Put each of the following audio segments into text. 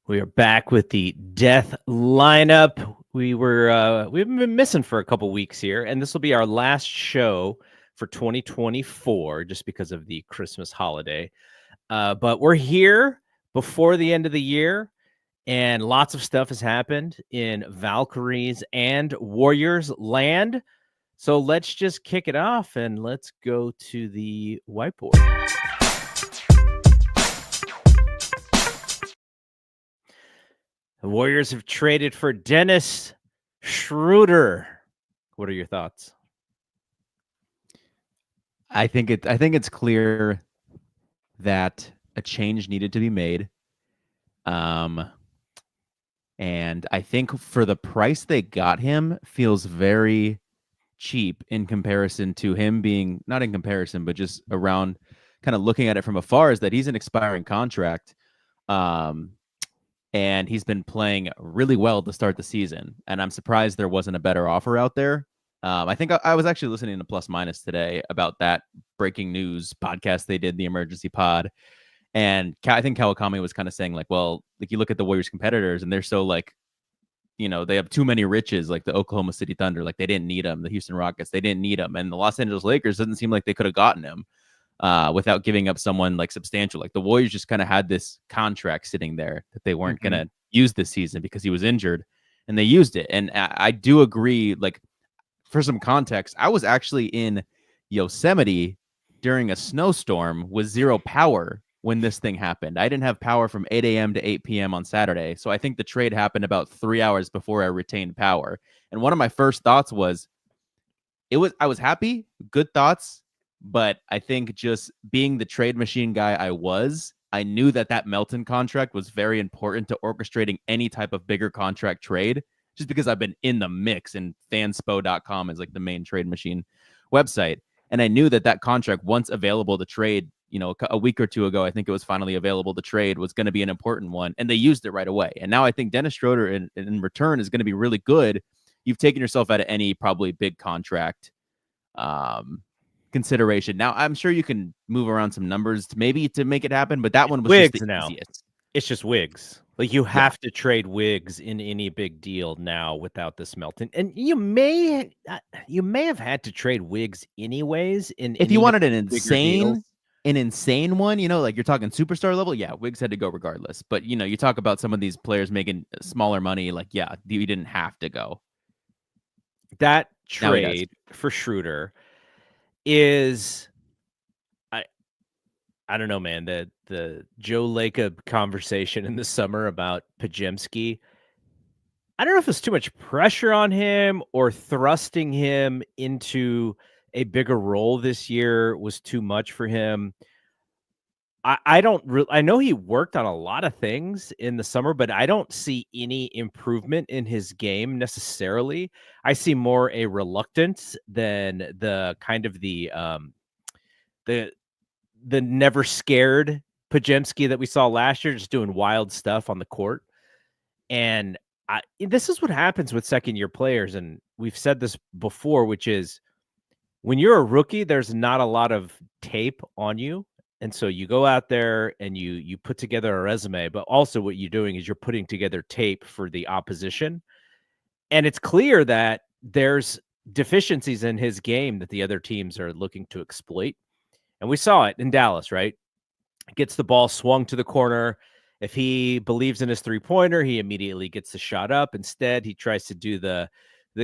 We are back with the death lineup. We've been missing for a couple weeks here, and this will be our last show for 2024, just because of the Christmas holiday. But we're here before the end of the year, and lots of stuff has happened in Valkyries and Warriors land. So let's just kick it off, and let's go to the whiteboard. The Warriors have traded for Dennis Schröder. What are your thoughts? I think it's clear that a change needed to be made. And I think for the price they got him feels very cheap in comparison to him being, not in comparison, but just around kind of looking at it from afar, is that he's an expiring contract. And he's been playing really well to start the season. And I'm surprised there wasn't a better offer out there. I think I was actually listening to Plus Minus today about that breaking news podcast they did, the emergency pod. And I think Kawakami was kind of saying, like, well, like, you look at the Warriors competitors and they're so, like, you know, they have too many riches, like the Oklahoma City Thunder, like they didn't need him. The Houston Rockets, they didn't need him. And the Los Angeles Lakers doesn't seem like they could have gotten him without giving up someone like substantial. Like the Warriors just kind of had this contract sitting there that they weren't going to use this season because he was injured, and they used it. And I do agree, like, for some context, I was actually in Yosemite during a snowstorm with zero power when this thing happened. I didn't have power from 8 a.m. to 8 p.m. on Saturday. So I think the trade happened about 3 hours before I retained power. And one of my first thoughts was, I was happy, good thoughts. But I think just being the trade machine guy I knew that Melton contract was very important to orchestrating any type of bigger contract trade, just because I've been in the mix, and fanspo.com is like the main trade machine website. And I knew that contract, once available to trade, you know, a week or two ago, I think it was finally available to trade, was going to be an important one. And they used it right away. And now I think Dennis Schröder in return is going to be really good. You've taken yourself out of any probably big contract consideration. Now, I'm sure you can move around some numbers to make it happen, but that one was Wiggs just the now. easiest. It's just Wiggs. Like, you have to trade Wiggs in any big deal now without this Melton. And you may have had to trade Wiggs anyways. If you wanted an insane one, you know, like you're talking superstar level, yeah, Wiggs had to go regardless. But, you know, you talk about some of these players making smaller money, like, yeah, you didn't have to go. That trade for Schröder is, I don't know, man. The Joe Lacob conversation in the summer about Podziemski, I don't know if it's too much pressure on him or thrusting him into a bigger role this year was too much for him. I know he worked on a lot of things in the summer, but I don't see any improvement in his game necessarily. I see more a reluctance than the kind of the never scared Podziemski that we saw last year, just doing wild stuff on the court. And this is what happens with second-year players, and we've said this before, which is when you're a rookie, there's not a lot of tape on you. And so you go out there and you put together a resume, but also what you're doing is you're putting together tape for the opposition. And it's clear that there's deficiencies in his game that the other teams are looking to exploit. And we saw it in Dallas, right? Gets the ball swung to the corner. If he believes in his three-pointer, he immediately gets the shot up. Instead, he tries to do the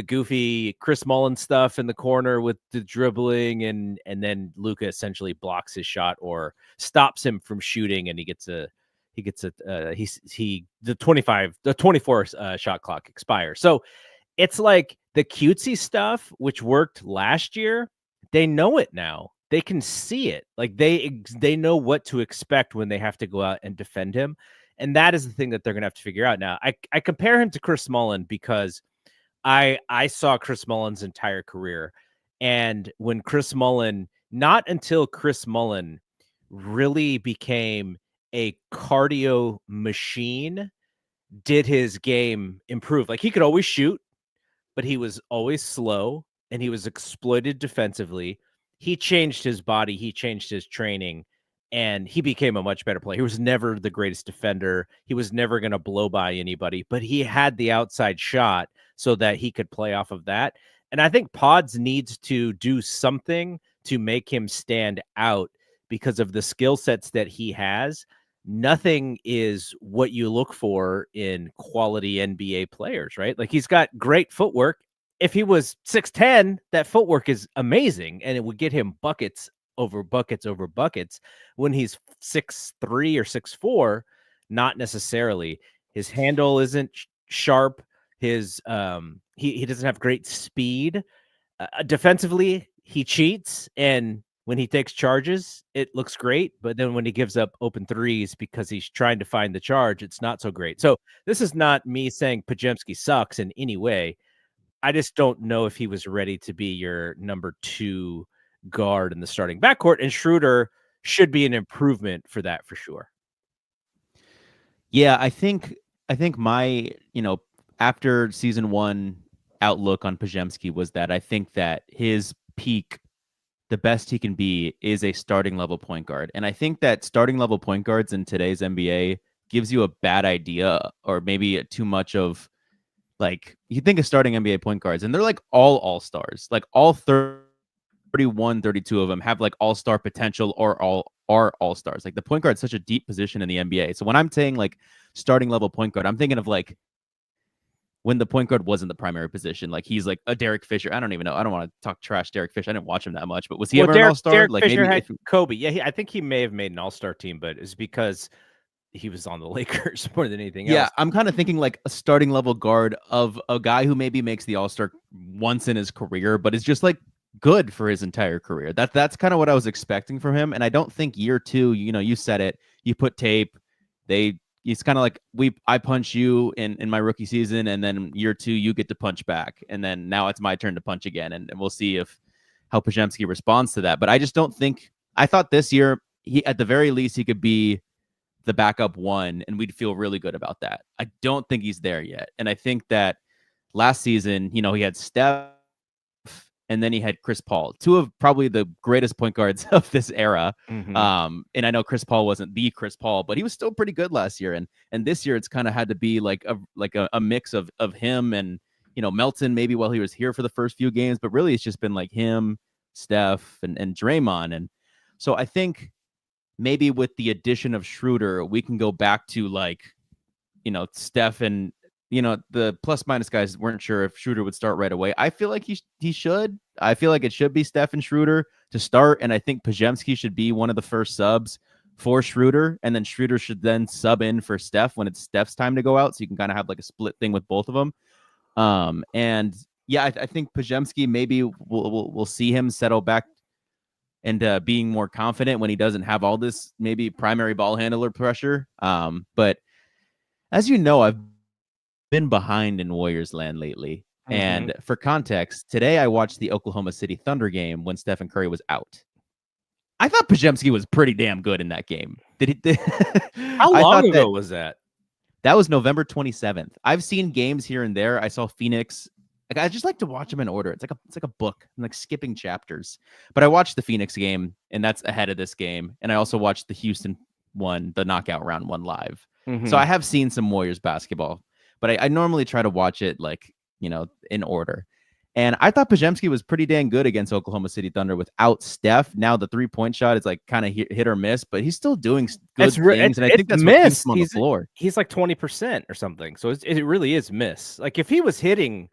goofy Chris Mullin stuff in the corner with the dribbling, and then Luka essentially blocks his shot or stops him from shooting, and the 24 shot clock expires. So it's like the cutesy stuff, which worked last year, they know it now. They can see it. Like they know what to expect when they have to go out and defend him. And that is the thing that they're going to have to figure out now. I compare him to Chris Mullin because I saw Chris Mullin's entire career. And when not until Chris Mullin really became a cardio machine, did his game improve. Like, he could always shoot, but he was always slow and he was exploited defensively. He changed his body. He changed his training. and he became a much better player. He was never the greatest defender. He was never going to blow by anybody, but he had the outside shot so that he could play off of that. And I think Pods needs to do something to make him stand out because of the skill sets that he has. Nothing is what you look for in quality NBA players, right? Like, he's got great footwork. If he was 6'10", that footwork is amazing, and it would get him buckets over buckets over buckets. When he's 6'3" or 6'4", not necessarily. His handle isn't sharp. His he doesn't have great speed. Defensively, he cheats, and when he takes charges, it looks great. But then when he gives up open threes because he's trying to find the charge, it's not so great. So this is not me saying Podziemski sucks in any way. I just don't know if he was ready to be your number 2 guard in the starting backcourt, and Schröder should be an improvement for that for sure. Yeah, I think my, after season 1 outlook on Podziemski was that I think that his peak, the best he can be, is a starting level point guard. And I think that starting level point guards in today's NBA gives you a bad idea, or maybe too much of, like, you think of starting NBA point guards and they're like all-stars, like all 31, 32 of them have like all-star potential or all-stars. Like, the point guard is such a deep position in the NBA. So when I'm saying like starting level point guard, I'm thinking of like when the point guard wasn't the primary position. Like, he's like a Derek Fisher. I don't even know. I don't want to talk trash Derek Fisher. I didn't watch him that much, but was he ever an all-star? Derek like Fisher maybe had Kobe. Yeah, I think he may have made an all-star team, but it's because he was on the Lakers more than anything else. Yeah, I'm kind of thinking like a starting level guard of a guy who maybe makes the all-star once in his career, but is just like good for his entire career. That's kind of what I was expecting from him. And I don't think year 2, you said it, you put tape, it's kind of like I punch you in my rookie season, and then year 2 you get to punch back, and then now it's my turn to punch again, and we'll see how Podziemski responds to that. But I just don't think, I thought this year he, at the very least, he could be the backup 1, and we'd feel really good about that. I don't think he's there yet. And I think that last season, he had Steph, and then he had Chris Paul, 2 of probably the greatest point guards of this era. Mm-hmm. And I know Chris Paul wasn't the Chris Paul, but he was still pretty good last year. And this year it's kind of had to be like a mix of him and, Melton, maybe while he was here for the first few games, but really it's just been like him, Steph, and Draymond. And so I think maybe with the addition of Schröder, we can go back to like, Steph and, the plus minus guys weren't sure if Schröder would start right away. I feel like he should. I feel like it should be Steph and Schröder to start. And I think Podziemski should be one of the first subs for Schröder. And then Schröder should then sub in for Steph when it's Steph's time to go out. So you can kind of have like a split thing with both of them. And yeah, I think Podziemski, maybe we'll see him settle back and being more confident when he doesn't have all this maybe primary ball handler pressure. But as you know, I've been behind in Warriors land lately. Mm-hmm. And for context, today I watched the Oklahoma City Thunder game when Stephen Curry was out. I thought Podziemski was pretty damn good in that game. How long ago was that? That was November 27th. I've seen games here and there. I saw Phoenix. Like, I just like to watch them in order. It's like a book. I'm like skipping chapters. But I watched the Phoenix game, and that's ahead of this game. And I also watched the Houston one, the knockout round one, live. Mm-hmm. So I have seen some Warriors basketball, but I normally try to watch it like, in order. And I thought Podziemski was pretty dang good against Oklahoma City Thunder without Steph. Now the 3-point shot is like kind of hit or miss, but he's still doing good things. And I think that's what keeps him on the floor. He's like 20% or something. So it really is miss. Like, if he was hitting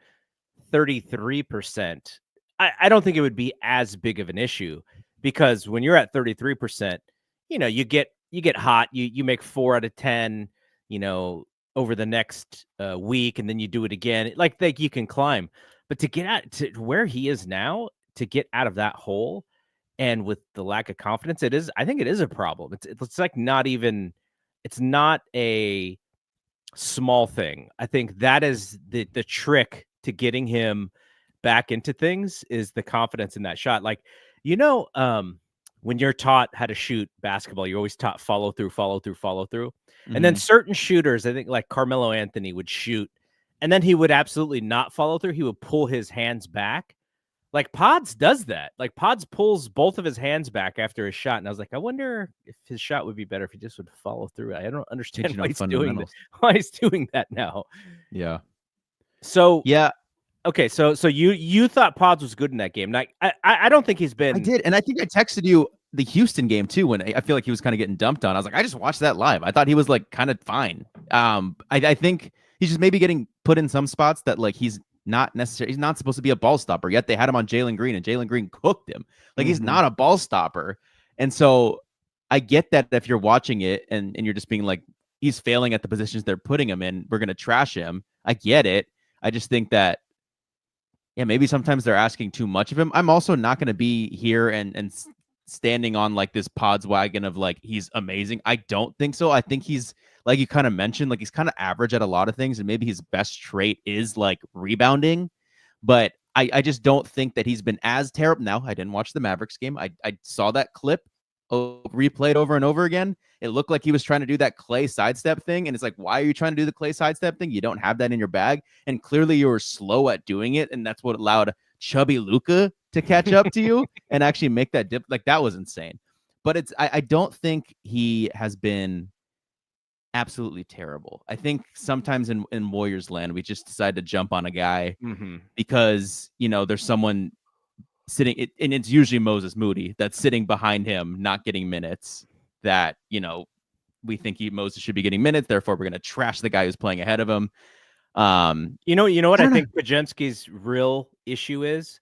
33%, I don't think it would be as big of an issue, because when you're at 33%, you get hot, you make 4 out of 10, over the next week, and then you do it again. Like you can climb, but to get out to where he is now, to get out of that hole, and with the lack of confidence, I think it is a problem. It's like it's not a small thing. I think that is the trick to getting him back into things, is the confidence in that shot. Like, when you're taught how to shoot basketball, you're always taught follow through. Mm-hmm. And then certain shooters, I think like Carmelo Anthony, would shoot, and then he would absolutely not follow through. He would pull his hands back. Like Pods does that. Like Pods pulls both of his hands back after his shot, and I was like, I wonder if his shot would be better if he just would follow through. I don't understand Teaching why him he's doing that. fundamentals. Why he's doing that now. Yeah. So Yeah, okay, so you thought Pods was good in that game. Like I don't think he's I been. did. And I think I texted you the Houston game too when I feel like he was kind of getting dumped on. I was like, I just watched that live. I thought he was like kind of fine. I think he's just maybe getting put in some spots that like he's not supposed to be a ball stopper. Yet they had him on Jalen Green and Jalen Green cooked him. Like he's not a ball stopper. And so I get that if you're watching it and you're just being like, he's failing at the positions they're putting him in, we're gonna trash him. I get it. I just think that yeah, maybe sometimes they're asking too much of him. I'm also not going to be here and standing on like this Pods wagon of like he's amazing. I don't think so. I think he's like you kind of mentioned, like he's kind of average at a lot of things, and maybe his best trait is like rebounding. But I just don't think that he's been as terrible. Now, I didn't watch the Mavericks game. I saw that clip replayed over and over again. It looked like he was trying to do that Clay sidestep thing. And it's like, why are you trying to do the Clay sidestep thing? You don't have that in your bag. And clearly you were slow at doing it. And that's what allowed chubby Luca to catch up to you and actually make that dip. Like that was insane. But I don't think he has been absolutely terrible. I think sometimes in Warriors land, we just decide to jump on a guy because, you know, there's someone sitting, and it's usually Moses Moody that's sitting behind him, not getting minutes. That we think Moses should be getting minutes. Therefore, we're going to trash the guy who's playing ahead of him. You know what I think Pajemski's real issue is?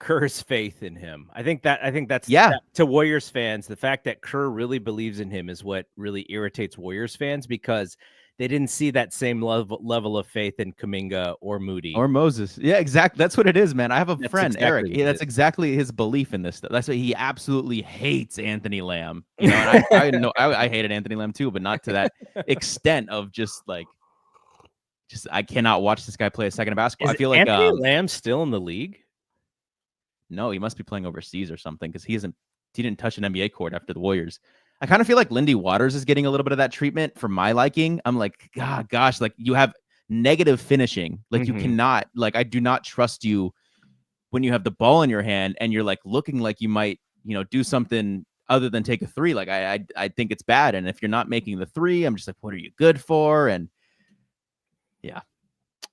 Kerr's faith in him. I think that's to Warriors fans, the fact that Kerr really believes in him is what really irritates Warriors fans because they didn't see that same level of faith in Kuminga or Moody or Moses. Yeah, exactly. That's what it is, man. I have a friend, exactly Eric. Yeah, that's exactly his belief in this stuff. That's why he absolutely hates Anthony Lamb. You know, and I know I hated Anthony Lamb too, but not to that extent of just I cannot watch this guy play a second of basketball. I feel like Anthony Lamb still in the league. No, he must be playing overseas or something because he didn't touch an NBA court after the Warriors. I kind of feel like Lindy Waters is getting a little bit of that treatment for my liking. I'm like, God, gosh, like you have negative finishing. Like you cannot, like I do not trust you when you have the ball in your hand and you're like looking like you might, do something other than take a three. Like I think it's bad. And if you're not making the three, I'm just like, what are you good for? And yeah.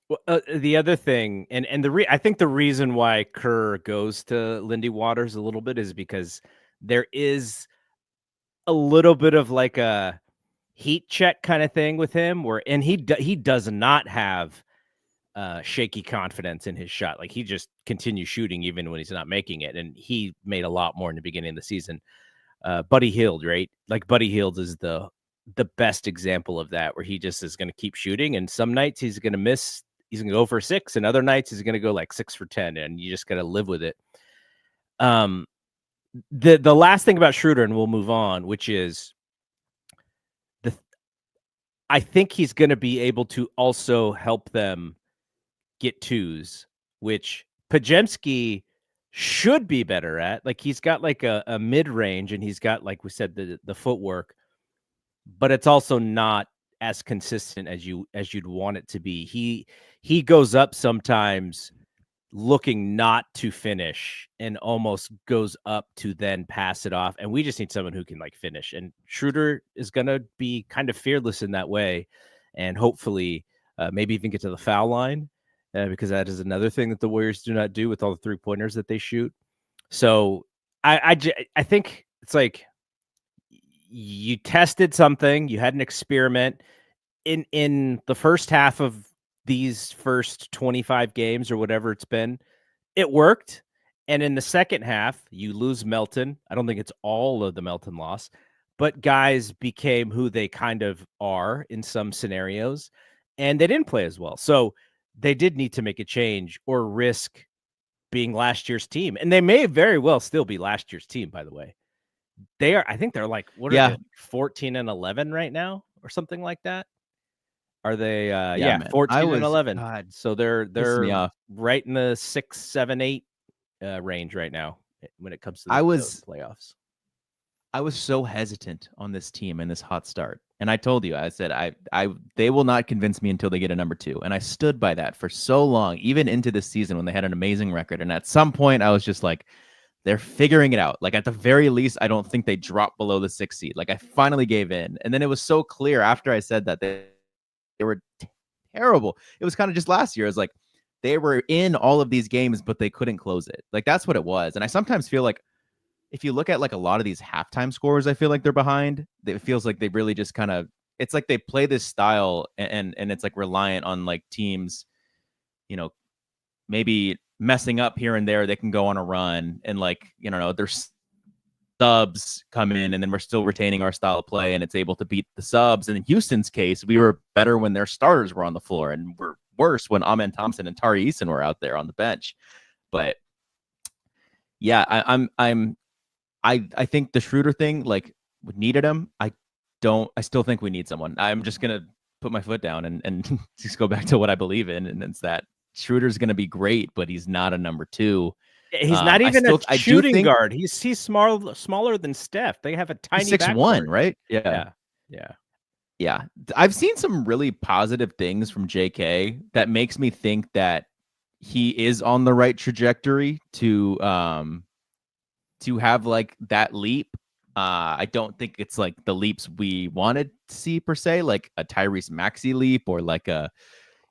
Well, the other thing, and I think the reason why Kerr goes to Lindy Waters a little bit is because there is a little bit of like a heat check kind of thing with him, and he does not have shaky confidence in his shot. Like he just continues shooting even when he's not making it, and he made a lot more in the beginning of the season. Buddy Hield, right? Like Buddy Hield is the best example of that, where he just is going to keep shooting, and some nights he's going to miss. He's going to go for 6, and other nights he's going to go like 6 for 10, and you just got to live with it. The last thing about Schröder, and we'll move on, which is I think he's going to be able to also help them get twos, which Pajemski should be better at. Like he's got like a mid range, and he's got, like we said, the footwork, but it's also not as consistent as you'd want it to be. He goes up sometimes looking not to finish and almost goes up to then pass it off. And we just need someone who can like finish. And Schröder is going to be kind of fearless in that way. And hopefully maybe even get to the foul line because that is another thing that the Warriors do not do with all the 3-pointers that they shoot. So I think it's like you tested something, you had an experiment in the first half of these first 25 games or whatever it's been. It worked. And in the second half, you lose Melton. I don't think it's all of the Melton loss, but guys became who they kind of are in some scenarios, and they didn't play as well. So they did need to make a change or risk being last year's team. And they may very well still be last year's team, by the way. I think they're like, what are they, 14 and 11 right now or something like that? Are they 14 and 11? God, so they're right in the 6, 7, 8 range right now when it comes to the playoffs. I was so hesitant on this team in this hot start. And I told you, I said, they will not convince me until they get a number 2. And I stood by that for so long, even into this season when they had an amazing record. And at some point I was just like, they're figuring it out. Like at the very least, I don't think they drop below the 6th seed. Like I finally gave in. And then it was so clear after I said that they were terrible. It was kind of just last year. It was like they were in all of these games, but they couldn't close it. Like that's what it was. And I sometimes feel like if you look at like a lot of these halftime scores, I feel like they're behind. It feels like they really just kind of, it's like they play this style and it's like reliant on like teams, you know, maybe messing up here and there. They can go on a run and like, you know, their subs come in and then we're still retaining our style of play and it's able to beat the subs. And in Houston's case, we were better when their starters were on the floor and we're worse when Amen Thompson and Tari Eason were out there on the bench. But yeah, I think the Schröder thing, like, needed him. I still think we need someone. I'm just going to put my foot down and just go back to what I believe in. And it's that Schröder's going to be great, but he's not a number 2. He's not even a shooting guard. He's smaller than Steph. They have a tiny 6'1", right? Yeah. I've seen some really positive things from JK that makes me think that he is on the right trajectory to have like that leap. I don't think it's like the leaps we wanted to see per se, like a Tyrese Maxey leap or like a,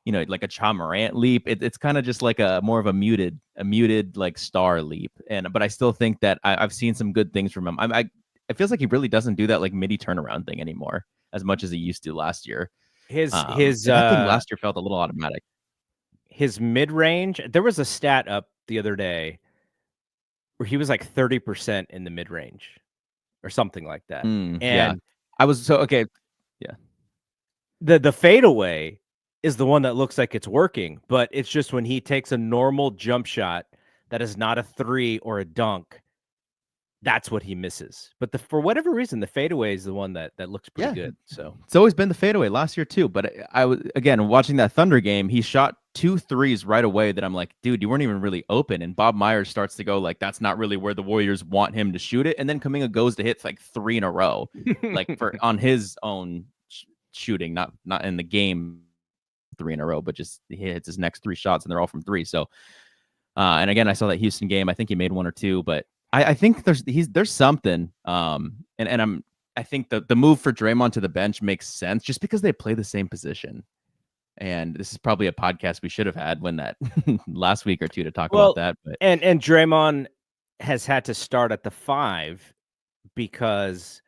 you know, like a Ja Morant leap. It's kind of just like a more of a muted like star leap. But I still think that I've seen some good things from him. It feels like he really doesn't do that like midi turnaround thing anymore as much as he used to last year. That thing last year felt a little automatic. His mid range. There was a stat up the other day where he was like 30% in the mid range or something like that. Yeah, I was so okay. Yeah, the fadeaway is the one that looks like it's working, but it's just when he takes a normal jump shot that is not a 3 or a dunk, that's what he misses. But for whatever reason, the fadeaway is the one that looks pretty good. So it's always been the fadeaway last year too. But I was, again, watching that Thunder game, he shot 2 threes right away that I'm like, dude, you weren't even really open. And Bob Myers starts to go like, that's not really where the Warriors want him to shoot it. And then Kuminga goes to hit like 3 in a row, like on his own shooting, not in the game 3 in a row, but just he hits his next 3 shots and they're all from 3. So, and again, I saw that Houston game. I think he made 1 or 2, but I think there's something. And I think the move for Draymond to the bench makes sense just because they play the same position. And this is probably a podcast we should have had when that last week or two to talk about that. But and Draymond has had to start at the 5 because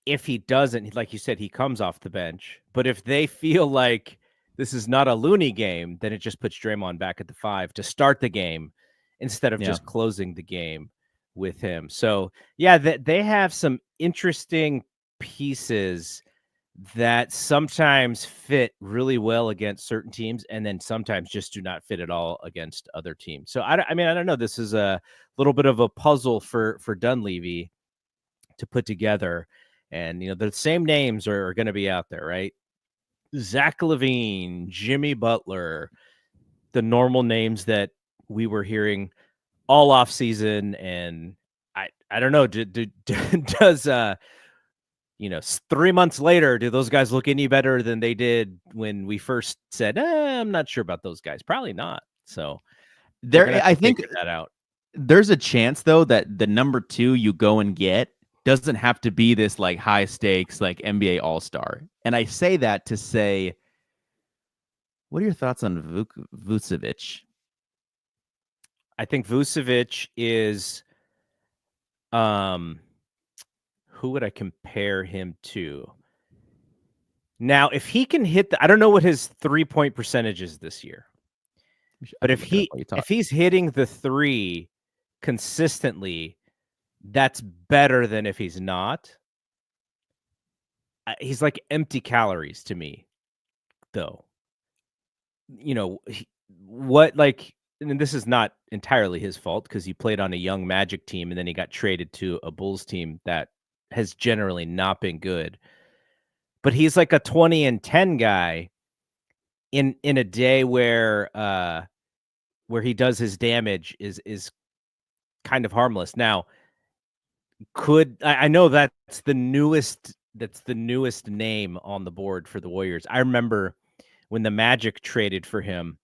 if he doesn't, like you said, he comes off the bench. But if they feel like this is not a Looney game, then it just puts Draymond back at the 5 to start the game instead of just closing the game with him. So, yeah, they have some interesting pieces that sometimes fit really well against certain teams and then sometimes just do not fit at all against other teams. So, I don't know. This is a little bit of a puzzle for Dunleavy to put together. And, you know, the same names are going to be out there, right? Zach LaVine, Jimmy Butler, the normal names that we were hearing all off season. And I don't know, does 3 months later, do those guys look any better than they did when we first said, I'm not sure about those guys? Probably not. So I think figure that out. There's a chance though that the number 2 you go and get doesn't have to be this like high stakes like NBA All-Star. And I say that to say, what are your thoughts on Vucevic? I think Vucevic is who would I compare him to? Now, if he can hit I don't know what his 3-point percentage is this year. But if he's hitting the 3 consistently, that's better than if he's not. He's like empty calories to me, though. You know, and this is not entirely his fault because he played on a young Magic team and then he got traded to a Bulls team that has generally not been good. But he's like a 20 and 10 guy in a day where he does his damage is kind of harmless. Now, I know that's the newest name on the board for the Warriors. I remember when the Magic traded for him,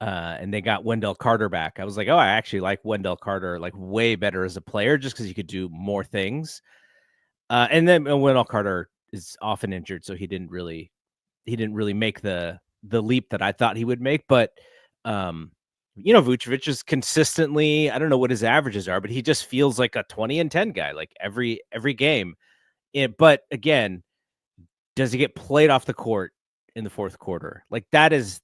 and they got Wendell Carter back. I was like, oh, I actually like Wendell Carter like way better as a player just because he could do more things. And then Wendell Carter is often injured, so he didn't really make the leap that I thought he would make. But Vucevic is consistently, I don't know what his averages are, but he just feels like a 20 and 10 guy like every game. But again, does he get played off the court in the fourth quarter? Like that is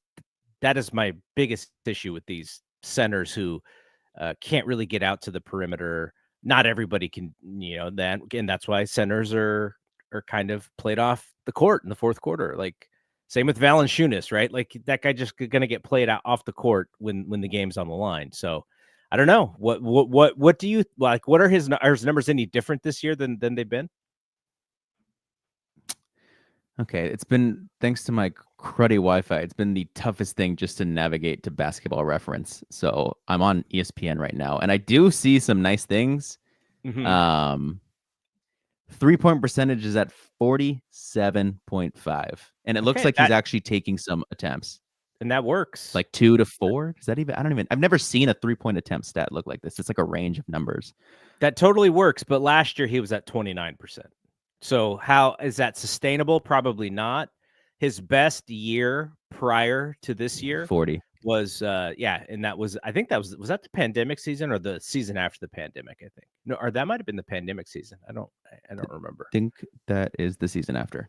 my biggest issue with these centers who can't really get out to the perimeter. Not everybody can, that, and that's why centers are kind of played off the court in the fourth quarter. Like same with Valanciunas, right? Like that guy just going to get played out off the court when the game's on the line. So I don't know what do you like? What are his numbers any different this year than they've been? Okay, it's been, thanks to my cruddy Wi-Fi, it's been the toughest thing just to navigate to Basketball Reference. So I'm on ESPN right now, and I do see some nice things. Mm-hmm. 3-point percentage is at 47.5, and it looks like he's actually taking some attempts. And that works. Like 2 to 4. Does that even? I've never seen a 3-point attempt stat look like this. It's like a range of numbers. That totally works. But last year he was at 29%. So how is that sustainable? Probably not. His best year prior to this year 40 was and that was, I think that was that the pandemic season or the season after the pandemic? I think no, or that might have been the pandemic season. I don't remember. I think that is the season after.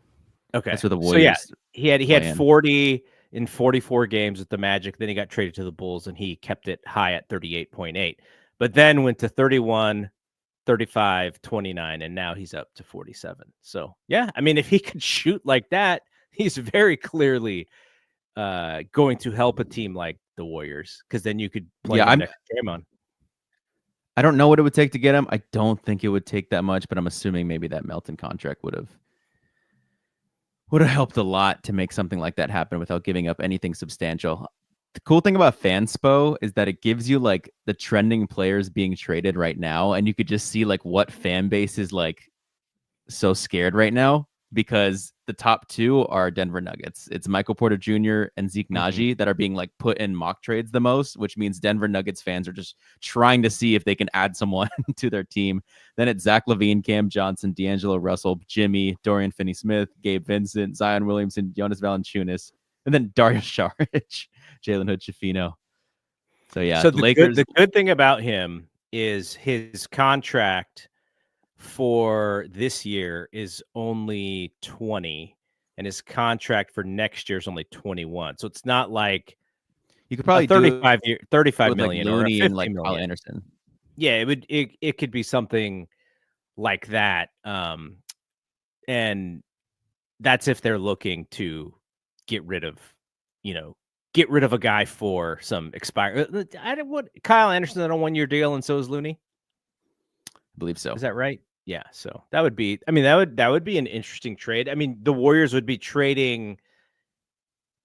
Okay, that's for the Warriors. So yeah, he had 40 in 44 games with the Magic. Then he got traded to the Bulls and he kept it high at 38.8. But then went to 31. 35, 29, and now he's up to 47. So, yeah, I mean, if he could shoot like that, he's very clearly going to help a team like the Warriors, because then you could play him next game on. I don't know what it would take to get him. I don't think it would take that much, but I'm assuming maybe that Melton contract would have helped a lot to make something like that happen without giving up anything substantial. The cool thing about Fanspo is that it gives you like the trending players being traded right now, and you could just see like what fan base is like so scared right now, because the top two are Denver Nuggets. It's Michael Porter Jr. and Zeke Naji that are being like put in mock trades the most, which means Denver Nuggets fans are just trying to see if they can add someone to their team. Then it's Zach LaVine, Cam Johnson, D'Angelo Russell, Jimmy, Dorian Finney-Smith, Gabe Vincent, Zion Williamson, Jonas Valanciunas, and then Darius Saric, Jalen Hood-Schifino. So yeah, so the Lakers. The good thing about him is his contract for this year is only 20, and his contract for next year is only 21. So it's not like you could probably 35 million like Looney or and like million. Kyle Anderson. Yeah, it could be something like that. And that's if they're looking to get rid of a guy for some expire. Kyle Anderson on a 1-year deal, and so is Looney. I believe so. Is that right? Yeah. So that would be. I mean, that would be an interesting trade. I mean, the Warriors would be trading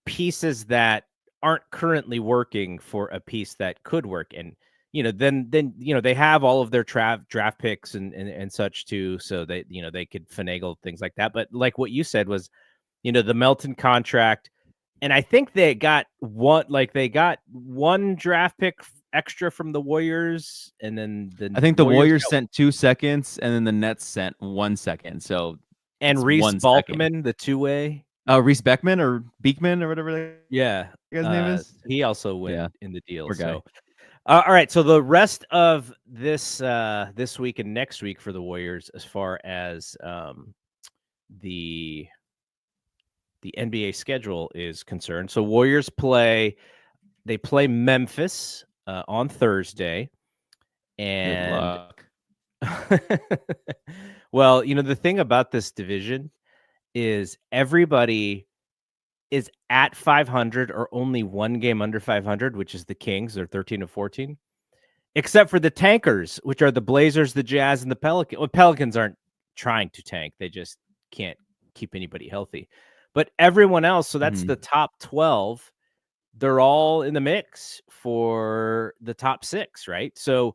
pieces that aren't currently working for a piece that could work, and then they have all of their draft picks and such too, so they they could finagle things like that. But like what you said was, the Melton contract. And I think they got one draft pick extra from the Warriors, and then I think the Warriors sent 2 seconds, and then the Nets sent 1 second. So and Reese Balkman, the 2-way. Oh, Reese Beckman or Beekman or whatever. His name is. He also went in the deal. So, all right. So the rest of this week and next week for the Warriors, as far as the NBA schedule is concerned. So Warriors play Memphis on Thursday. And good luck. Well, the thing about this division is everybody is at 500 or only one game under 500, which is the Kings. They're 13-14, except for the tankers, which are the Blazers, the Jazz, and the Pelicans. Well, Pelicans aren't trying to tank. They just can't keep anybody healthy. But everyone else, so that's the top 12, they're all in the mix for the top 6, right? So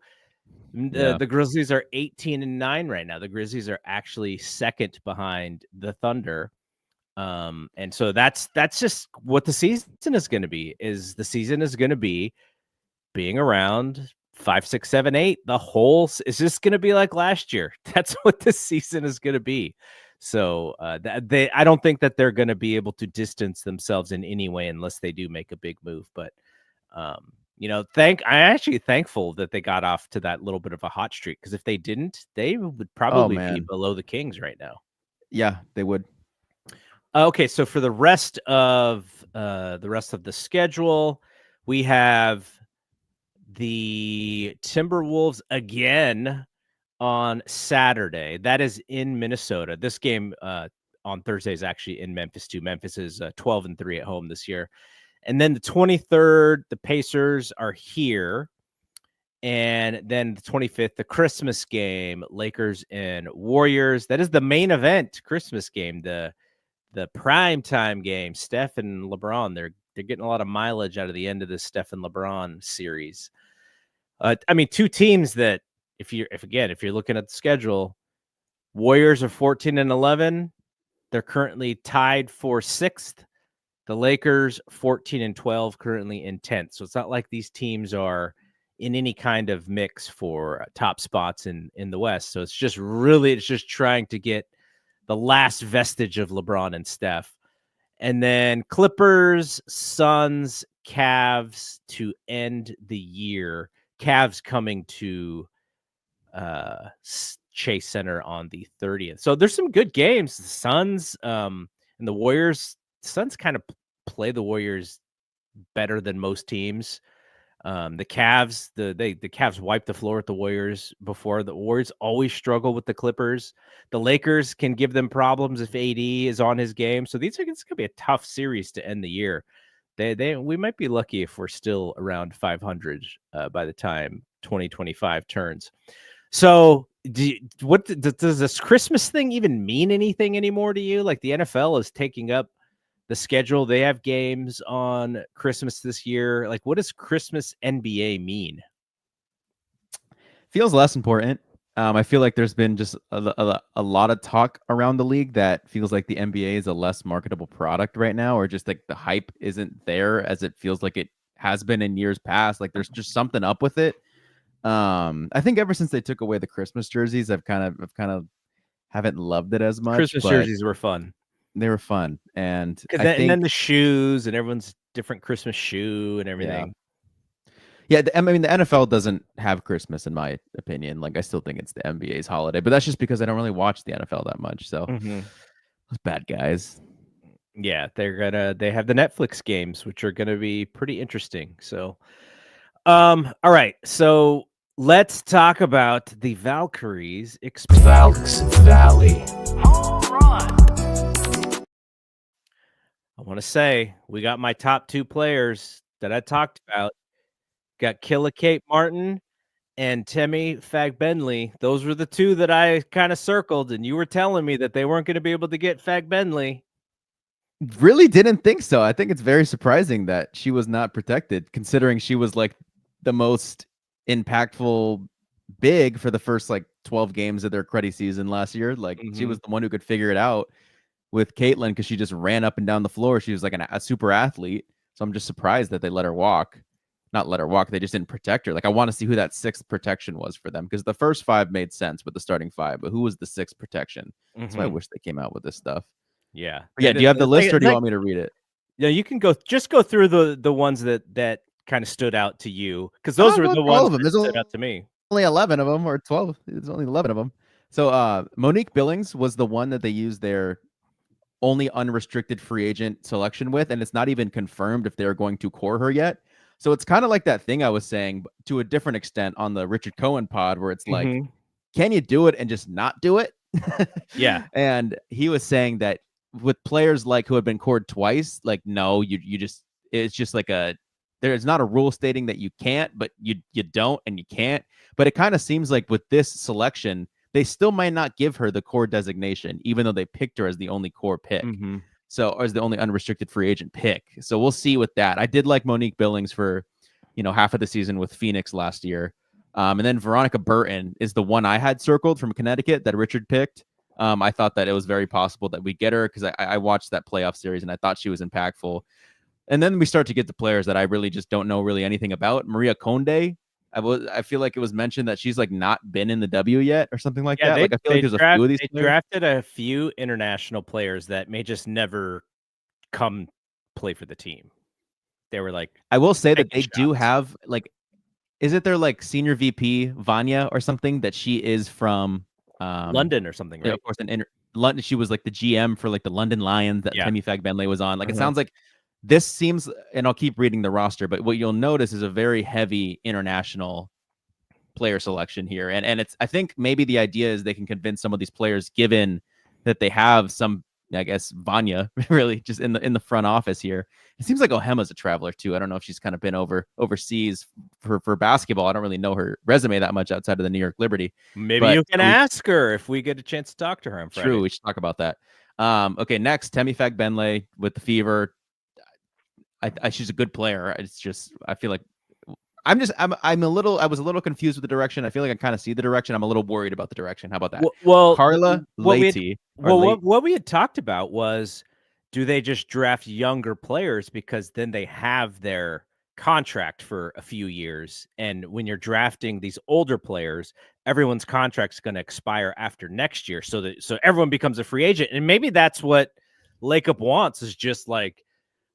Yeah. The Grizzlies are 18-9 right now. The Grizzlies are actually second behind the Thunder. And so that's just what the season is going to be. Is the season is going to be being around 5, 6, 7, 8. The whole is just going to be like last year. That's what this season is going to be. So I don't think that they're going to be able to distance themselves in any way unless they do make a big move. But I'm actually thankful that they got off to that little bit of a hot streak, because if they didn't, they would probably be below the Kings right now. Yeah, they would. Okay, so for the rest of the schedule, we have the Timberwolves again on Saturday. That is in Minnesota. This game on Thursday is actually in Memphis too. Memphis is 12-3 at home this year. And then the 23rd, the Pacers are here. And then the 25th, the Christmas game, Lakers and Warriors. That is the main event Christmas game, the prime time game. Steph and LeBron, they're getting a lot of mileage out of the end of this Steph and LeBron series. Two teams that if you're looking at the schedule, Warriors are 14-11. They're currently tied for 6th. The Lakers 14-12, currently in 10th. So it's not like these teams are in any kind of mix for top spots in the West. So it's just trying to get the last vestige of LeBron and Steph. And then Clippers, Suns, Cavs to end the year. Cavs coming to Chase Center on the 30th. So there's some good games. The Suns and the Warriors. The Suns kind of play the Warriors better than most teams. The Cavs, the Cavs wiped the floor at the Warriors before. The Warriors always struggle with the Clippers. The Lakers can give them problems if AD is on his game. So it's going to be a tough series to end the year. We might be lucky if we're still around 500 by the time 2025 turns. So does this Christmas thing even mean anything anymore to you? Like, the NFL is taking up the schedule. They have games on Christmas this year. Like, what does Christmas NBA mean? Feels less important. I feel like there's been just a lot of talk around the league that feels like the NBA is a less marketable product right now, or just like the hype isn't there as it feels like it has been in years past. Like, there's just something up with it. I think ever since they took away the Christmas jerseys, I've kind of haven't loved it as much. Christmas jerseys were fun. They were fun, and and then the shoes, and everyone's different Christmas shoe and everything. Yeah, the NFL doesn't have Christmas, in my opinion. Like, I still think it's the NBA's holiday, but that's just because I don't really watch the NFL that much. So those bad guys. Yeah, they have the Netflix games, which are gonna be pretty interesting. So, all right, so let's talk about the Valkyries. Valks Valley. Home run. I want to say we got my top 2 players that I talked about. Got Killa Kate Martin and Temi Fagbenley. Those were the 2 that I kind of circled, and you were telling me that they weren't going to be able to get Fagbenley. Really didn't think so. I think it's very surprising that she was not protected, considering she was like the most impactful big for the first like 12 games of their cruddy season last year. Like, she was the one who could figure it out with Caitlin, because she just ran up and down the floor. She was like a super athlete. So I'm just surprised that they let her walk. Not let her walk, they just didn't protect her. Like, I want to see who that 6th protection was for them, because the first 5 made sense with the starting 5, but who was the 6th protection? That's why I wish they came out with this stuff. Yeah. But yeah, do you have the list, or do you want me to read it? Yeah, you can go through the ones that kind of stood out to you, because those were the ones that stood out to me. Only 11 of them, or 12. There's only 11 of them. So Monique Billings was the one that they used their only unrestricted free agent selection with, and it's not even confirmed if they're going to core her yet. So it's kind of like that thing I was saying to a different extent on the Richard Cohen pod, where it's like, can you do it and just not do it? Yeah. And he was saying that with players like who have been cored twice, like, no, you just, it's just like there's not a rule stating that you can't, but you don't and you can't. But it kind of seems like with this selection, they still might not give her the core designation, even though they picked her as the only core pick. So, or as the only unrestricted free agent pick. So we'll see with that. I did like Monique Billings for, half of the season with Phoenix last year. And then Veronica Burton is the one I had circled from Connecticut that Richard picked. I thought that it was very possible that we get her because I watched that playoff series and I thought she was impactful. And then we start to get the players that I really just don't know really anything about. Maria Conde, I feel like it was mentioned that she's like not been in the W yet or something like that. Like I feel like there's a few of these they players. drafted a few international players that may just never come play for the team. They were like, I will say that taking they do shots. have like, is it their like senior VP Vanya or something that she is from London or something, yeah, right? of course, in London, she was like the GM for like the London Lions that Yeah. Temi Fagbenle was on. Like it Uh-huh. sounds like this seems, and I'll keep reading the roster, but what you'll notice is a very heavy international player selection here. And it's, I think maybe the idea is they can convince some of these players, given that they have some, I guess, Vanya really just in the front office here. It seems like Ohema's a traveler too. I don't know if she's kind of been overseas for basketball. I don't really know her resume that much outside of the New York Liberty. Maybe But you can ask her if we get a chance to talk to her on Friday. True, we should talk about that. Okay, next, Temi Fagbenle with the Fever. She's a good player. It's just I feel like I was a little confused with the direction. I feel like I kind of see the direction. I'm a little worried about the direction. How about that? Well, Carla what Leite. what we had talked about was, do they just draft younger players because then they have their contract for a few years, and when you're drafting these older players, everyone's contract's going to expire after next year, so everyone becomes a free agent, and maybe that's what Lakeup wants, is just like,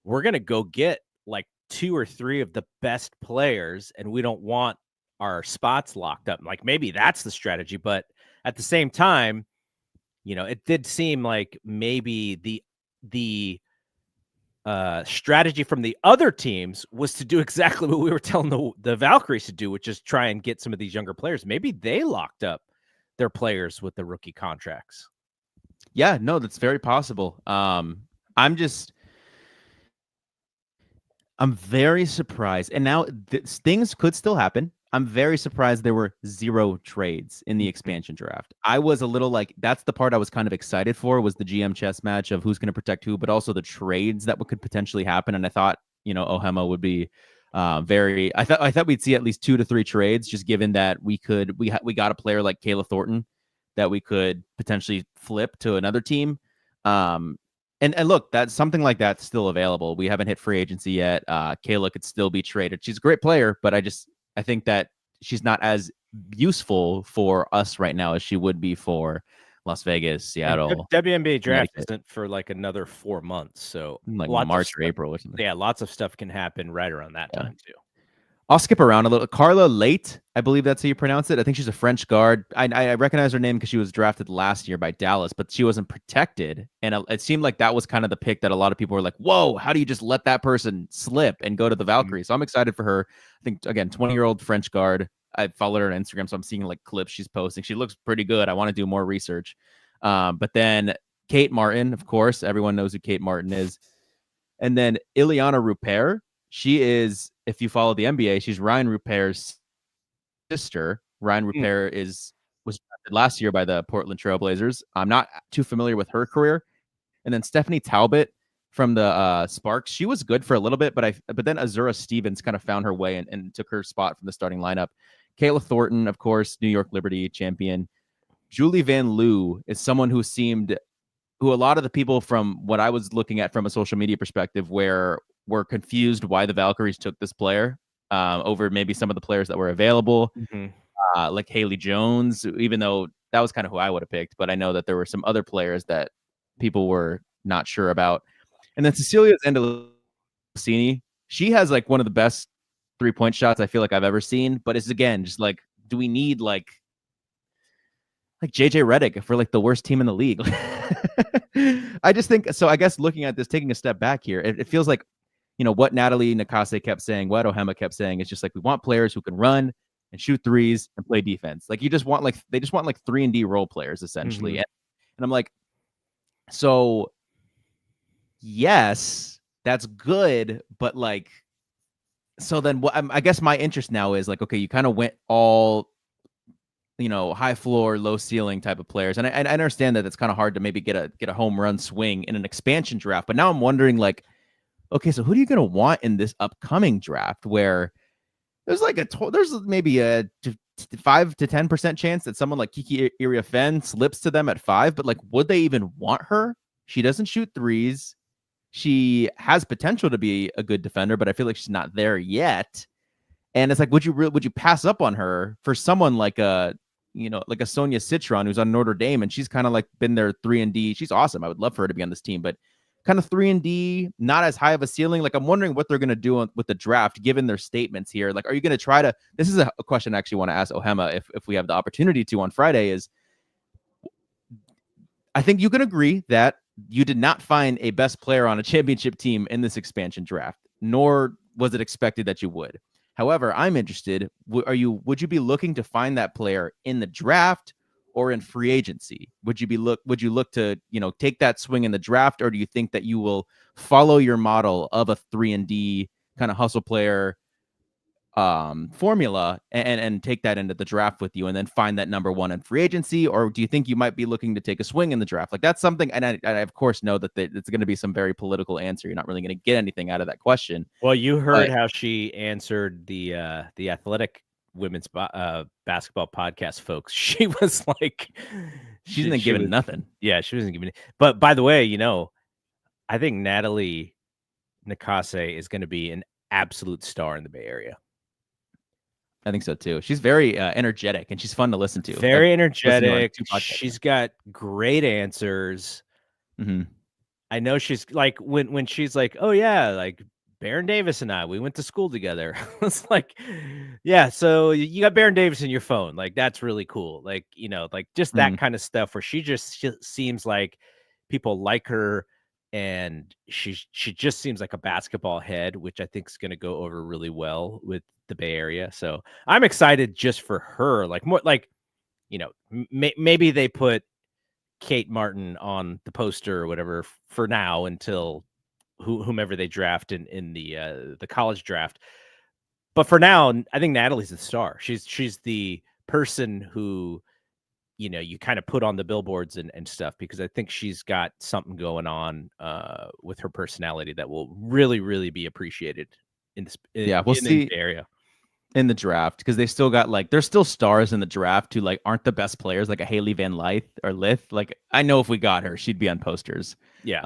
we're going to go get like 2 or 3 of the best players, and we don't want our spots locked up. Like maybe that's the strategy, but at the same time, it did seem like maybe the strategy from the other teams was to do exactly what we were telling the Valkyries to do, which is try and get some of these younger players. Maybe they locked up their players with the rookie contracts. Yeah, no, that's very possible. I'm very surprised. And now things could still happen. I'm very surprised there were 0 trades in the expansion draft. I was a little like, that's the part I was kind of excited for, was the GM chess match of who's going to protect who, but also the trades that could potentially happen. And I thought, Ohema would be I thought we'd see at least 2 to 3 trades, just given that we got a player like Kayla Thornton that we could potentially flip to another team. And look, that's something like that's still available. We haven't hit free agency yet. Kayla could still be traded. She's a great player, but I think that she's not as useful for us right now as she would be for Las Vegas, Seattle. WNBA draft isn't for like another 4 months, so like March or April or something. Yeah, lots of stuff can happen right around that time too. I'll skip around a little. Carla Leite, I believe that's how you pronounce it. I think she's a French guard. I recognize her name because she was drafted last year by Dallas, but she wasn't protected. And it seemed like that was kind of the pick that a lot of people were like, whoa, how do you just let that person slip and go to the Valkyries? So I'm excited for her. I think, again, 20-year-old French guard. I followed her on Instagram, so I'm seeing like clips she's posting. She looks pretty good. I want to do more research. But then Kate Martin, of course, everyone knows who Kate Martin is. And then Ileana Rupert. She is, if you follow the NBA, she's Ryan Rupert's sister. Ryan Rupert was drafted last year by the Portland Trailblazers. I'm not too familiar with her career. And then Stephanie Talbot from the Sparks. She was good for a little bit, but then Azura Stevens kind of found her way and took her spot from the starting lineup. Kayla Thornton, of course, New York Liberty champion. Julie Van Loo is someone who a lot of the people from what I was looking at from a social media perspective were confused why the Valkyries took this player over maybe some of the players that were available, like Haley Jones, even though that was kind of who I would have picked. But I know that there were some other players that people were not sure about. And then Cecilia Zandolini, she has like one of the best 3-point shots I feel like I've ever seen. But it's, again, just like, do we need like JJ Redick for like the worst team in the league? I just think so. I guess looking at this, taking a step back here, it feels like, what Natalie Nakase kept saying, what Ohema kept saying, is just like, we want players who can run and shoot threes and play defense. Like they just want like 3-and-D role players essentially. And I'm like, so yes, that's good, but like, so then what? I guess my interest now is like, okay, you kind of went all, high floor, low ceiling type of players, and I understand that it's kind of hard to maybe get a home run swing in an expansion draft. But now I'm wondering, like, okay, so who are you going to want in this upcoming draft where there's like there's maybe a 5 to 10% chance that someone like Kiki Iriafen slips to them at 5, but like, would they even want her? She doesn't shoot threes. She has potential to be a good defender, but I feel like she's not there yet. And it's like, would you pass up on her for someone like a Sonia Citron who's on Notre Dame, and she's kind of like been there 3-and-D. She's awesome. I would love for her to be on this team, but kind of 3-and-D, not as high of a ceiling. Like, I'm wondering what they're going to do with the draft, given their statements here. Like, are you going to try to, this is a question I actually want to ask Ohema if we have the opportunity to on Friday, is I think you can agree that you did not find a best player on a championship team in this expansion draft, nor was it expected that you would. However, I'm interested. Would you be looking to find that player in the draft or in free agency? Would you look to, take that swing in the draft, or do you think that you will follow your model of a 3-and-D kind of hustle player formula and take that into the draft with you and then find that number one in free agency? Or do you think you might be looking to take a swing in the draft? Like, that's something, and I of course know that it's going to be some very political answer. You're not really going to get anything out of that question. Well, you heard how she answered the Athletic women's basketball podcast folks. She was like, she didn't give it nothing. Yeah, she wasn't giving it. But by the way, I think Natalie Nakase is going to be an absolute star in the Bay Area. I think so too. She's very energetic, and she's fun to listen to. Very energetic. She's got great answers. Mm-hmm. I know she's like, when she's like, oh yeah, like Baron Davis and we went to school together. It's like, yeah, so you got Baron Davis in your phone. Like, that's really cool. Like, like just that kind of stuff where she seems like people like her, and she just seems like a basketball head, which I think is going to go over really well with the Bay Area. So I'm excited just for her. Like, more like, maybe they put Kate Martin on the poster or whatever for now until whomever they draft in the college draft. But for now, I think Natalie's the star. She's the person who, you kind of put on the billboards and stuff, because I think she's got something going on with her personality that will really, really be appreciated in this. We'll see the area in the draft, because they still got there's still stars in the draft who aren't the best players, like a Haley Van Lith. Like, I know if we got her, she'd be on posters. Yeah.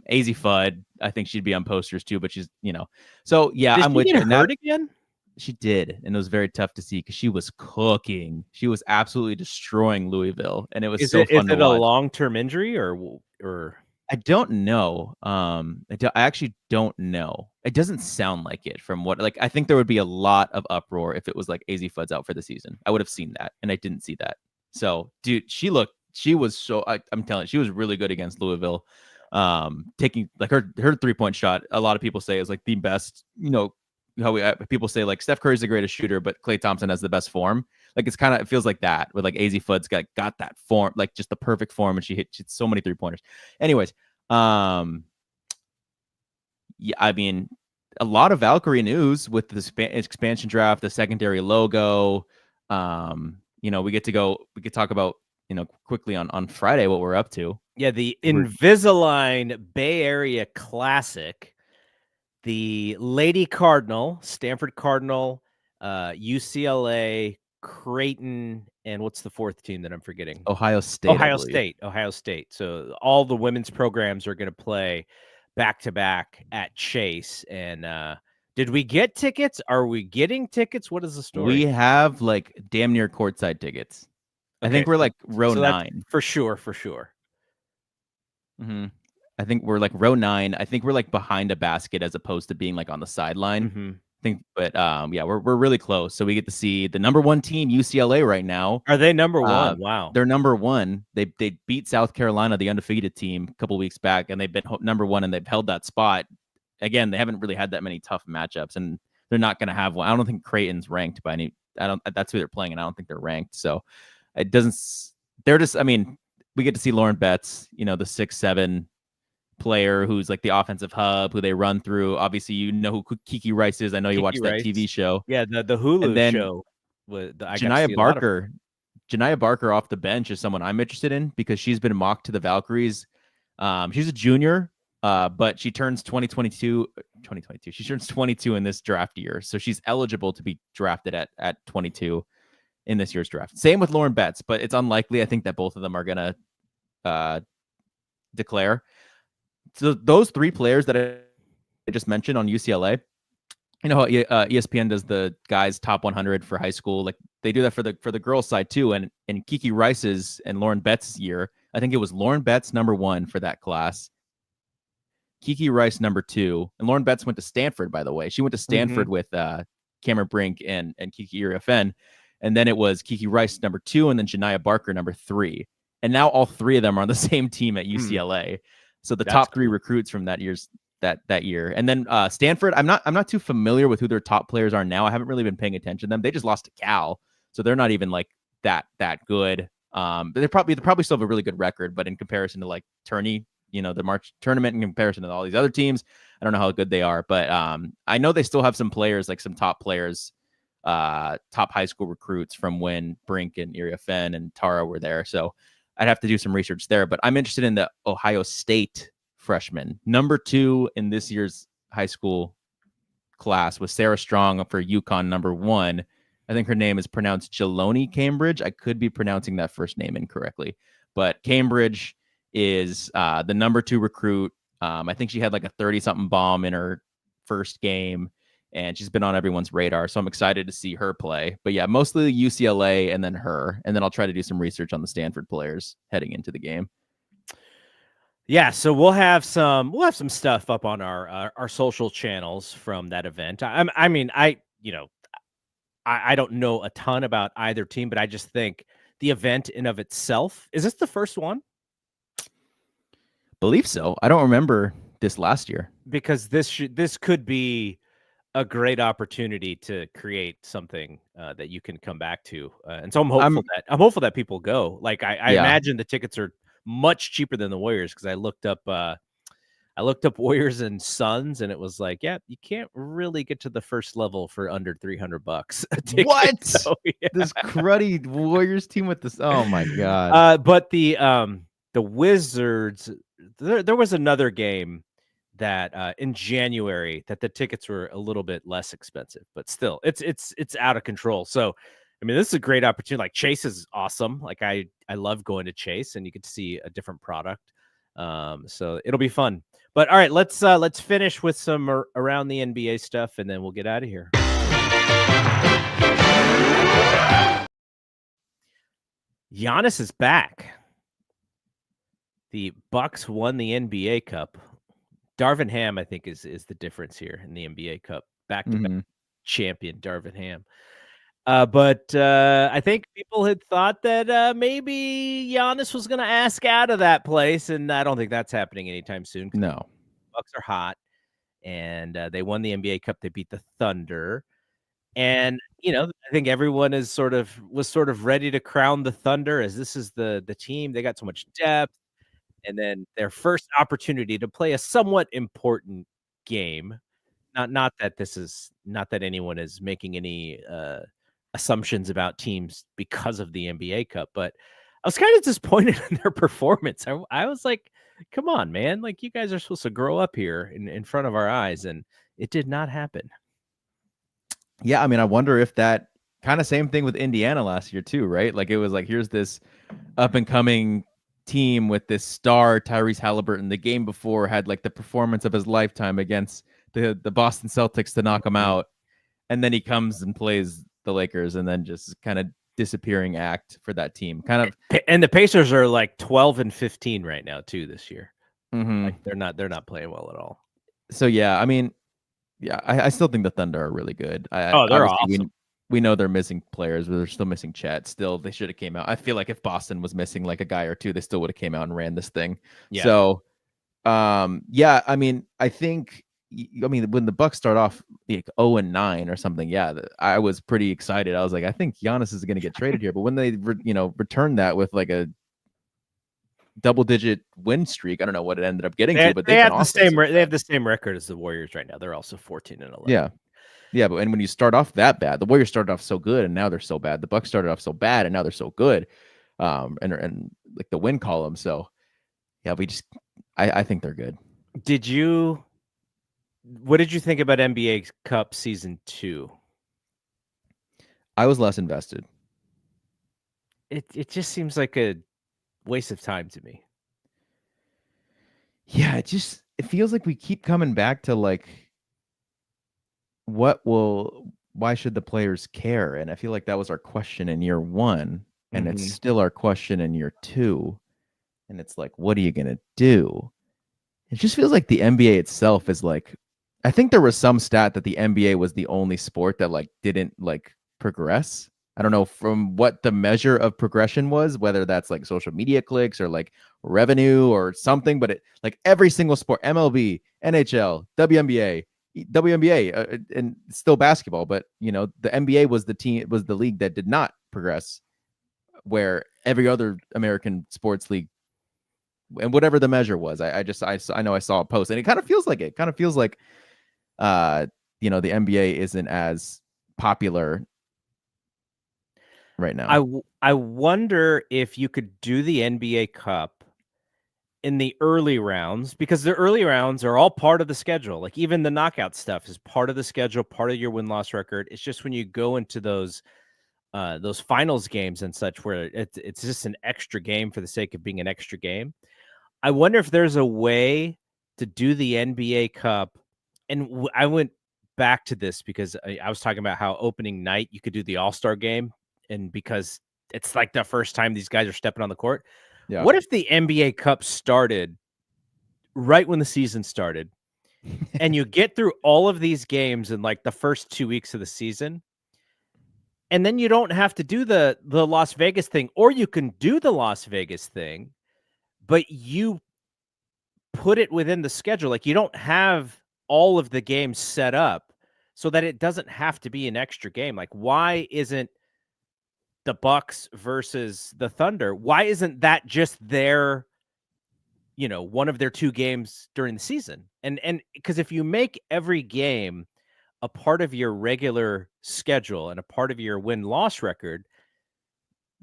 AZ Fudd, I think she'd be on posters too, but she's, so yeah. Did I'm she with get you. hurt again? She did, and it was very tough to see because she was cooking. She was absolutely destroying Louisville, and it was fun to watch. Is it a long-term injury or? I don't know. I actually don't know. It doesn't sound like it from what, I think there would be a lot of uproar if it was like AZ Fudd's out for the season. I would have seen that, and I didn't see that. So, dude, I'm telling you, she was really good against Louisville. Taking her 3-point shot, a lot of people say is like the best, people say like Steph Curry's the greatest shooter, but Klay Thompson has the best form. Like, it feels like that with AZ Fudd's got that form, like just the perfect form, and she hit so many 3-pointers. Anyways, yeah, I mean, a lot of Valkyrie news with the expansion draft, the secondary logo. We could talk about, quickly on Friday what we're up to. Yeah, the Invisalign Bay Area Classic. The Lady Cardinal, Stanford Cardinal, UCLA, Creighton, and what's the fourth team that I'm forgetting? Ohio State. Ohio State. So all the women's programs are going to play back-to-back at Chase. And did we get tickets? Are we getting tickets? What is the story? We have damn near courtside tickets. Okay. I think we're row 9. For sure. Mm-hmm. I think we're row 9. I think we're behind a basket as opposed to being on the sideline. Mm-hmm. I think, but yeah, we're really close. So we get to see the number 1 team, UCLA, right now. Are they number 1? Wow, they're number 1. They beat South Carolina, the undefeated team, a couple weeks back, and they've been number 1, and they've held that spot. Again, they haven't really had that many tough matchups, and they're not going to have one. I don't think Creighton's ranked by any. That's who they're playing, and I don't think they're ranked. So it doesn't. They're just. I mean, we get to see Lauren Betts, the 6'7" player who's the offensive hub, who they run through. Obviously, who Kiki Rice is. I know you watched that TV show. Yeah, the Hulu show. Janiyah Barker off the bench is someone I'm interested in because she's been mocked to the Valkyries. She's a junior, but she turns 2022. She turns 22 in this draft year, so she's eligible to be drafted at 22 in this year's draft. Same with Lauren Betts, but it's unlikely. I think that both of them are going to declare. So those 3 players that I just mentioned on UCLA, you know how ESPN does the guys top 100 for high school, like they do that for the girls side too. And in Kiki Rice's and Lauren Betts' year, I think it was Lauren Betts number 1 for that class, Kiki Rice number 2, and Lauren Betts went to Stanford, by the way. She went to Stanford with Cameron Brink and Kiki Iriafen, and then it was Kiki Rice number 2, and then Janiyah Barker number 3, and now all 3 of them are on the same team at UCLA. So the top 3 recruits from that year's that year. And then Stanford, I'm not too familiar with who their top players are now. I haven't really been paying attention to them. They just lost to Cal, so they're not even like that good. But they probably still have a really good record, but in comparison to like Tourney, you know, the March tournament, in comparison to all these other teams, I don't know how good they are. But I know they still have some players, like some top players, top high school recruits from when Brink and Iriafen and Tara were there. So I'd have to do some research there. But I'm interested in the Ohio State freshman. Number 2 in this year's high school class was Sarah Strong for UConn, number 1. I think her name is pronounced Jeloni Cambridge. I could be pronouncing that first name incorrectly, but Cambridge is the number 2 recruit. I think she had like a 30-something bomb in her first game, and she's been on everyone's radar. So I'm excited to see her play. But yeah, mostly UCLA and then her, and then I'll try to do some research on the Stanford players heading into the game. Yeah, so we'll have some stuff up on our social channels from that event. I mean, I don't know a ton about either team, but I just think the event in of itself, is this the first one? Believe so. I don't remember this last year, because this could be a great opportunity to create something that you can come back to, and so I'm hopeful that people go. Like I imagine the tickets are much cheaper than the Warriors, because I looked up Warriors and Suns, and it was like, yeah, you can't really get to the first level for under $300 a ticket. What? So, yeah. This cruddy Warriors team with this. Oh my god. But the Wizards, there was another game that in January that the tickets were a little bit less expensive, but still it's out of control. So I mean, this is a great opportunity. Like Chase is awesome. Like I love going to Chase, and you get to see a different product. So it'll be fun. But all right, let's finish with some around the NBA stuff, and then we'll get out of here. Giannis is back. The Bucks won the NBA Cup. Darvin Ham, I think, is the difference here in the NBA Cup. Back-to-back champion Darvin Ham. But I think people had thought that maybe Giannis was going to ask out of that place, and I don't think that's happening anytime soon. No. Bucks are hot, and they won the NBA Cup. They beat the Thunder, and I think everyone was sort of ready to crown the Thunder as this is the team. They got so much depth, and then their first opportunity to play a somewhat important game. Not that anyone is making any assumptions about teams because of the NBA Cup, but I was kind of disappointed in their performance. I was like, come on, man. Like, you guys are supposed to grow up here in front of our eyes, and it did not happen. Yeah, I mean, I wonder if that kind of same thing with Indiana last year too, right? Like, it was like, here's this up-and-coming team with this star, Tyrese Halliburton. The game before had like the performance of his lifetime against the Boston Celtics to knock him out, and then he comes and plays the Lakers, and then just kind of disappearing act for that team. And the Pacers are like 12-15 right now too this year. Mm-hmm. Like, they're not playing well at all. So yeah, I mean, yeah, I still think the Thunder are really good. They're awesome. We know they're missing players, but they're still missing Chet. Still, they should have came out. I feel like if Boston was missing like a guy or two, they still would have came out and ran this thing. Yeah. So, yeah, I mean, when the Bucks start off like 0-9 or something, yeah, I was pretty excited. I was like, I think Giannis is going to get traded here. But when they, return that with like a double-digit win streak, I don't know what it ended up getting to, but they have the same record as the Warriors right now. They're also 14-11. Yeah, but when you start off that bad, the Warriors started off so good and now they're so bad. The Bucks started off so bad and now they're so good, and like the win column. So yeah, I think they're good. What did you think about NBA Cup Season 2? I was less invested. it just seems like a waste of time to me. Yeah, it feels like we keep coming back to like why should the players care? And I feel like that was our question in year 1, and it's still our question in year 2. And it's like, what are you gonna do? It just feels like the NBA itself is like, I think there was some stat that the NBA was the only sport that like didn't like progress. I don't know from what the measure of progression was, whether that's like social media clicks or like revenue or something, but it like every single sport, MLB, NHL, WNBA, and still basketball, but you know, the NBA was the league that did not progress, where every other American sports league, and whatever the measure was, I know I saw a post, and it kind of feels like you know, the NBA isn't as popular right now. I wonder if you could do the NBA Cup in the early rounds, because the early rounds are all part of the schedule. Like even the knockout stuff is part of the schedule, part of your win-loss record. It's just when you go into those finals games and such where it's just an extra game for the sake of being an extra game. I wonder if there's a way to do the NBA Cup. And I went back to this because I was talking about how opening night you could do the All-Star game, and because it's like the first time these guys are stepping on the court. Yeah. What if the NBA Cup started right when the season started and you get through all of these games in like the first 2 weeks of the season, and then you don't have to do the Las Vegas thing, or you can do the Las Vegas thing, but you put it within the schedule. Like you don't have all of the games set up so that it doesn't have to be an extra game. Like why isn't the Bucks versus the Thunder, why isn't that just their, you know, one of their 2 games during the season? And because if you make every game a part of your regular schedule and a part of your win-loss record,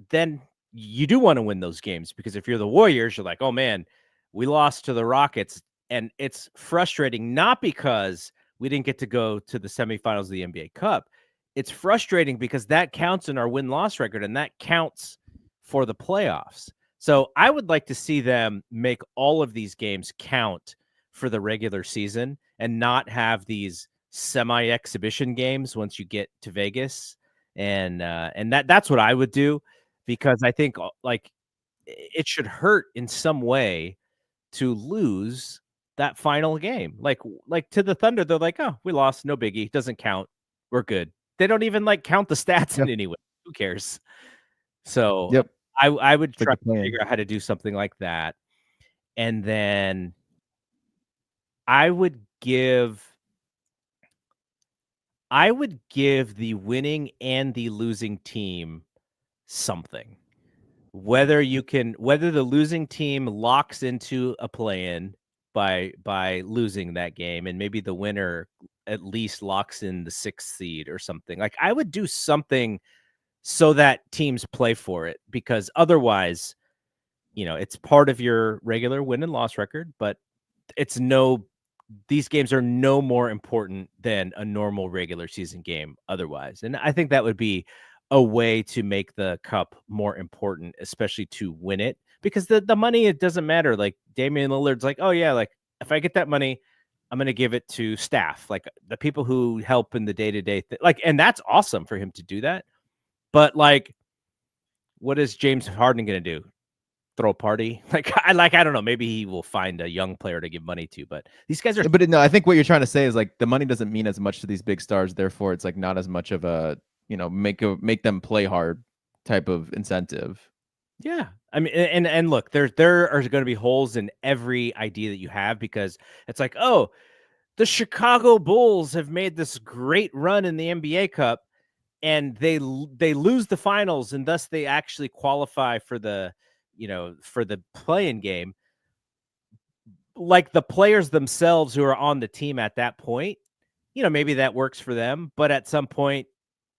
then you do want to win those games, because if you're the Warriors, you're like, oh man, we lost to the Rockets, and it's frustrating, not because we didn't get to go to the semifinals of the NBA Cup. It's frustrating because that counts in our win-loss record, and that counts for the playoffs. So I would like to see them make all of these games count for the regular season and not have these semi-exhibition games once you get to Vegas. And that's what I would do, because I think like it should hurt in some way to lose that final game. Like to the Thunder, they're like, oh, we lost, no biggie, doesn't count, we're good. They don't even like count the stats in any way. Who cares? So Yep. I would try Like to figure out how to do something like that. And then I would give the winning and the losing team something. Whether the losing team locks into a play-in by losing that game, and maybe the winner at least locks in the 6th seed or something. Like I would do something so that teams play for it, because otherwise, you know, it's part of your regular win and loss record, but these games are no more important than a normal regular season game otherwise. And I think that would be a way to make the cup more important, especially to win it, because the money, it doesn't matter. Like Damian Lillard's like, oh yeah, like if I get that money, I'm going to give it to staff, like the people who help in the day-to-day like, and that's awesome for him to do that. But like, what is James Harden going to do? Throw a party? I don't know. Maybe he will find a young player to give money to, but these guys are. But no, I think what you're trying to say is like the money doesn't mean as much to these big stars. Therefore, it's like not as much of a, you know, make them play hard type of incentive. Yeah. I mean, and look, there are going to be holes in every idea that you have, because it's like, oh, the Chicago Bulls have made this great run in the NBA Cup, and they lose the finals, and thus they actually qualify for the, you know, for the play-in game. Like the players themselves who are on the team at that point, you know, maybe that works for them, but at some point,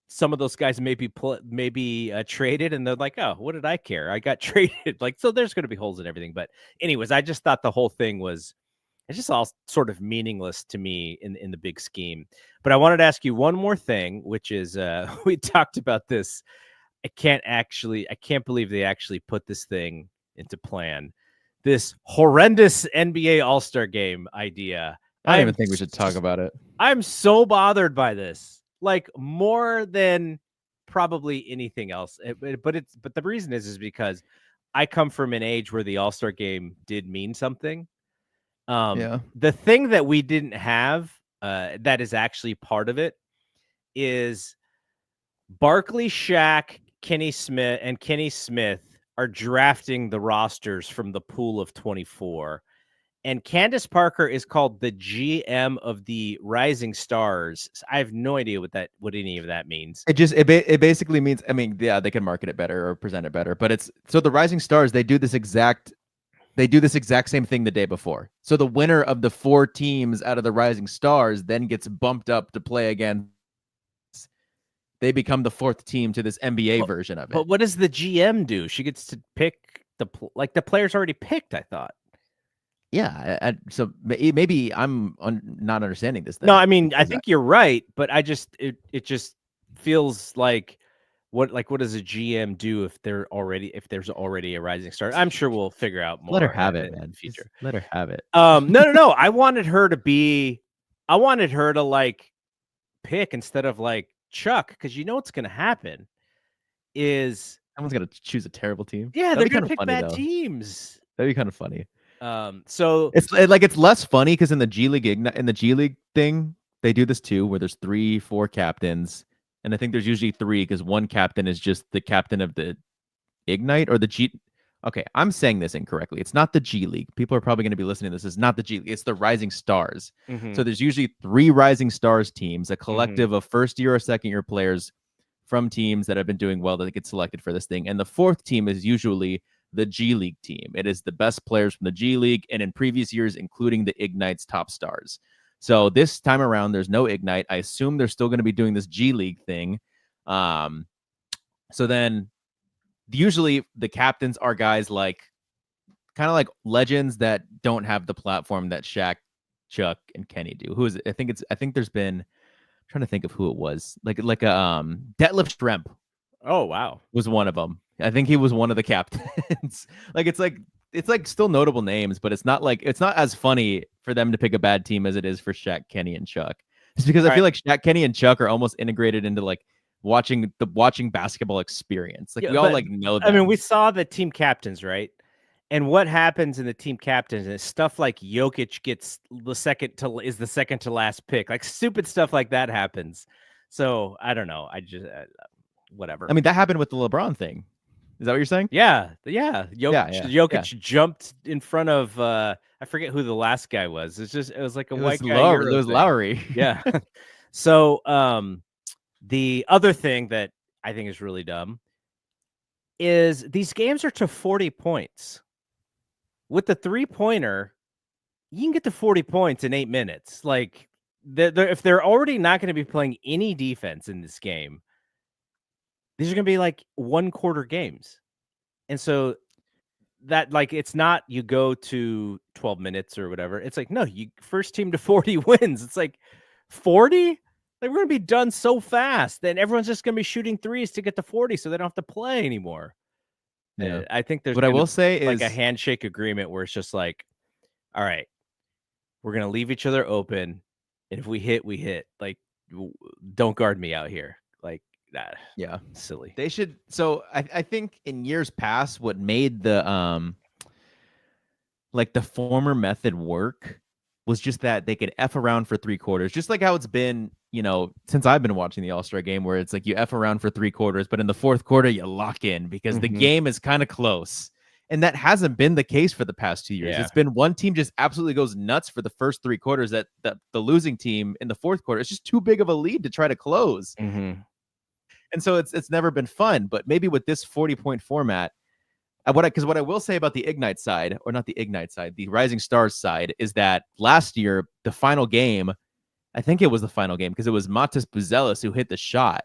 some of those guys may be traded, and they're like, oh, what did I care? I got traded. Like, so there's going to be holes in everything. But anyways, I just thought the whole thing was, it's just all sort of meaningless to me in the big scheme. But I wanted to ask you one more thing, which is we talked about this I can't believe they actually put this thing into plan. This horrendous NBA All-Star Game idea. I don't even think we should talk about it. I'm so bothered by this, like more than probably anything else. But the reason is because I come from an age where the All-Star Game did mean something. The thing that we didn't have, that is actually part of it, is Barkley, Shaq, Kenny Smith are drafting the rosters from the pool of 24. And Candace Parker is called the GM of the Rising Stars. I have no idea what any of that means. It basically means, I mean, yeah, they can market it better or present it better, but it's so the Rising Stars, they do this exact same thing the day before. So the winner of the 4 teams out of the Rising Stars then gets bumped up to play again. They become the 4th team to this NBA version of it. But what does the GM do? She gets to pick the players already picked, I thought. Yeah, so maybe I'm not understanding this thing. No, I mean, I think you're right, but it just feels like what does a GM do if there's already a rising star? I'm sure we'll figure out more. Let her have it, man. In the future. Just let her have it. No. I wanted her to like pick instead of like Chuck, because you know what's gonna happen is someone's gonna choose a terrible team. Yeah, they're gonna pick bad teams. That'd be kind of funny. So it's less funny because in the G League thing, they do this too, where there's 3-4 captains, and I think there's usually 3 because one captain is just the captain of the Ignite or the G. Okay, I'm saying this incorrectly. It's not the G League. People are probably going to be listening to this. It's not the G League. It's the Rising Stars. Mm-hmm. So there's usually 3 Rising Stars teams, a collective of first-year or second-year players from teams that have been doing well that get selected for this thing. And the 4th team is usually the G League team. It is the best players from the G League, and in previous years, including the Ignite's top stars. So this time around, there's no Ignite. I assume they're still going to be doing this G League thing. So then usually the captains are guys like kind of like legends that don't have the platform that Shaq, Chuck, and Kenny do. Who is it? I think there's been, I'm trying to think of who it was. Like a Detlef Schrempf. Oh, wow. Was one of them. I think he was one of the captains. It's like still notable names, but it's not as funny for them to pick a bad team as it is for Shaq, Kenny, and Chuck. Just because I feel like Shaq, Kenny, and Chuck are almost integrated into like watching basketball experience. Like we all like know that. I mean, we saw the team captains, right? And what happens in the team captains is stuff like Jokic gets the second to last pick. Like stupid stuff like that happens. So I don't know. I just whatever. I mean, that happened with the LeBron thing. Is that what you're saying? Yeah. Jokic jumped in front of I forget who the last guy was. It was like a white guy. It was Lowry. Yeah. So the other thing that I think is really dumb is these games are to 40 points. With the 3-pointer, you can get to 40 points in 8 minutes. Like if they're already not going to be playing any defense in this game, these are going to be like 1-quarter games. And so that like, it's not, you go to 12 minutes or whatever. It's like, no, you first team to 40 wins. It's like 40. Like we're going to be done so fast. Then everyone's just going to be shooting threes to get to 40. So they don't have to play anymore. Yeah. I think there's what I will say like is a handshake agreement where it's just like, all right, we're going to leave each other open. And if we hit, we hit. Like, don't guard me out here. Like, that. Yeah. Silly. They should. So I think in years past, what made the like the former method work was just that they could F around for 3 quarters, just like how it's been, since I've been watching the All-Star game, where it's like you F around for 3 quarters, but in the 4th quarter, you lock in because the game is kind of close. And that hasn't been the case for the past 2 years. Yeah. It's been one team just absolutely goes nuts for the first 3 quarters that the losing team in the 4th quarter, it's just too big of a lead to try to close. Mm-hmm. And so it's never been fun, but maybe with this 40-point format, because what I will say about the Ignite side, or not the Ignite side, the Rising Stars side, is that last year, the final game, I think it was the final game, because it was Matas Buzelis who hit the shot.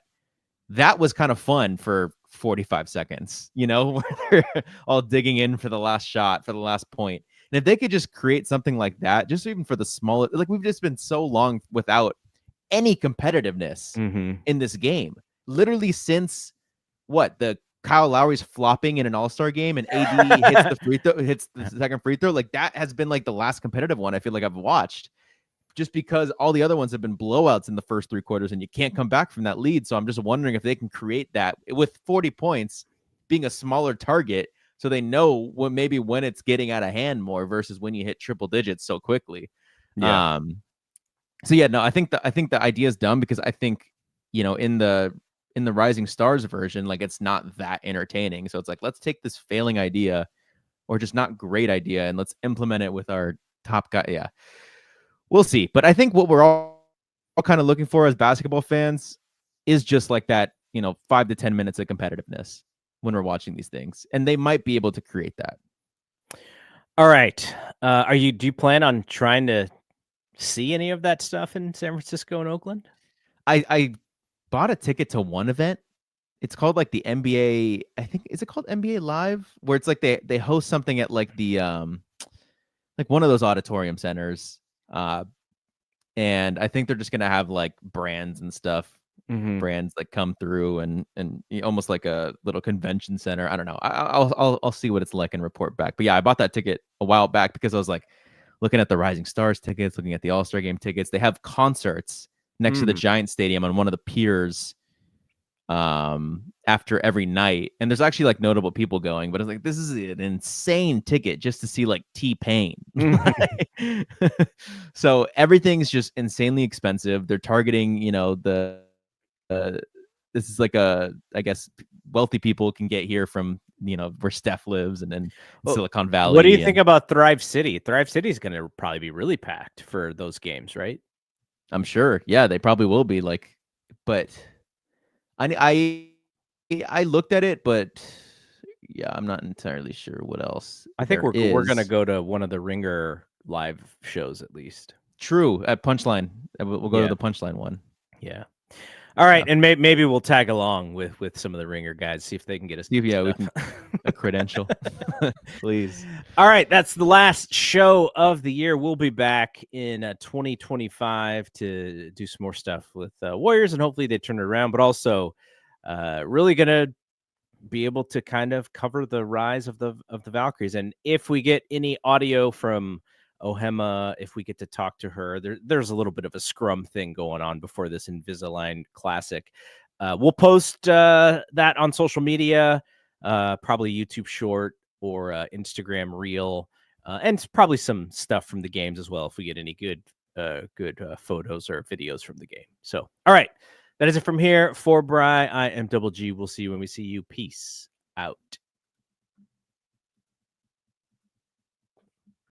That was kind of fun for 45 seconds, where they're all digging in for the last shot, for the last point. And if they could just create something like that, just even for the smallest, like we've just been so long without any competitiveness in this game. Literally since what the Kyle Lowry's flopping in an All-Star game and AD hits the free throw, hits the second free throw. Like that has been like the last competitive one I feel like I've watched, just because all the other ones have been blowouts in the first 3 quarters and you can't come back from that lead. So I'm just wondering if they can create that with 40 points being a smaller target, so they know when it's getting out of hand more versus when you hit triple digits so quickly. Yeah. So yeah, no, I think the idea is dumb, because I think, in the Rising Stars version, like it's not that entertaining. So it's like, let's take this failing idea or just not great idea and let's implement it with our top guy. Yeah. We'll see. But I think what we're all kind of looking for as basketball fans is just like that, 5 to 10 minutes of competitiveness when we're watching these things. And they might be able to create that. All right. Do you plan on trying to see any of that stuff in San Francisco and Oakland? I bought a ticket to one event. It's called like the NBA. I think, is it called NBA Live? Where it's like they host something at like the like one of those auditorium centers. And I think they're just gonna have like brands and stuff, brands like come through and almost like a little convention center. I don't know. I'll see what it's like and report back. But yeah, I bought that ticket a while back because I was like looking at the Rising Stars tickets, looking at the All-Star Game tickets. They have concerts next to the Giant Stadium on one of the piers after every night, and there's actually like notable people going, but it's like, this is an insane ticket just to see like T-Pain. So everything's just insanely expensive. They're targeting, this is like I guess wealthy people can get here from, where Steph lives and then Silicon Valley. What do you think about Thrive City? Thrive City is going to probably be really packed for those games, right? I'm sure. Yeah, they probably will be, like, but I looked at it, but yeah, I'm not entirely sure what else. I think we're gonna go to one of the Ringer live shows at least. True, at Punchline. We'll go to the Punchline one. Yeah. All right, and maybe we'll tag along with some of the Ringer guys, see if they can get us. Yeah, we can a credential, please. All right, that's the last show of the year. We'll be back in 2025 to do some more stuff with Warriors, and hopefully they turn it around. But also, really gonna be able to kind of cover the rise of the Valkyries, and if we get any audio from Ohema, if we get to talk to her, there's a little bit of a scrum thing going on before this Invisalign Classic. We'll post that on social media, probably YouTube Short or Instagram Reel, and probably some stuff from the games as well if we get any good photos or videos from the game. So, all right, that is it from here. For Bri, I am Double G. We'll see you when we see you. Peace out.